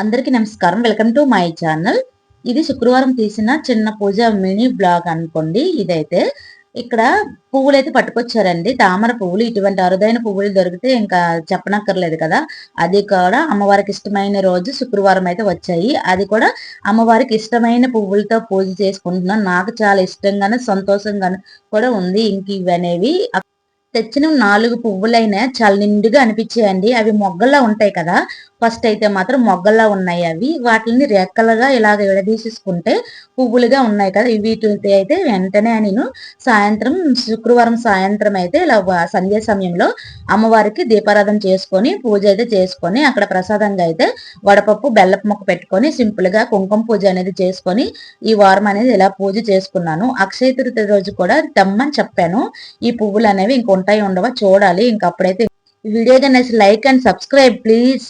అందరికీ నమస్కారం. Welcome to my channel. ఇది శుక్రవారం తీసిన చిన్న పూజ మినీ బ్లాగ్ అనుకోండి. ఇదైతే ఇక్కడ పువ్వులైతే పట్టుకొచ్చారండి. తామర పువ్వులు, ఇటువంటి అరుదైన పువ్వులు దొరికితే ఇంకా చెప్పనక్కర్లేదు కదా. అది కూడా అమ్మవారికి ఇష్టమైన రోజు శుక్రవారం అయితే వచ్చాయి. అది కూడా అమ్మవారికి ఇష్టమైన పువ్వులతో పూజ చేసుకుంటున్నాను. నాకు చాలా ఇష్టంగానే సంతోషంగానే కూడా ఉంది. ఇంక ఇవనేవి తెచ్చిన 4 పువ్వులైనా చాలా నిండుగా అనిపించాయండి. అవి మొగ్గల్లా ఉంటాయి కదా. ఫస్ట్ అయితే మాత్రం మొగ్గల్లా ఉన్నాయి అవి. వాటిని రెక్కలుగా ఇలాగ విడదీసేసుకుంటే పువ్వులుగా ఉన్నాయి కదా. వీటితో అయితే వెంటనే నేను శుక్రవారం సాయంత్రం అయితే ఇలా సంధ్యా సమయంలో అమ్మవారికి దీపారాధన చేసుకొని పూజ అయితే చేసుకొని అక్కడ ప్రసాదంగా అయితే వడపప్పు బెల్లపు ముక్క పెట్టుకొని సింపుల్ గా కుంకుమ పూజ అనేది చేసుకొని ఈ వారం అనేది ఇలా పూజ చేసుకున్నాను. అక్షయ తృతీయ రోజు కూడా తెమ్మని చెప్పాను. ఈ పువ్వులు అనేవి ఇంక ఉంటాయి ఉండవా చూడాలి. ఇంకప్పుడైతే ఈ వీడియో నచ్చితే లైక్ అండ్ సబ్స్క్రైబ్ ప్లీజ్.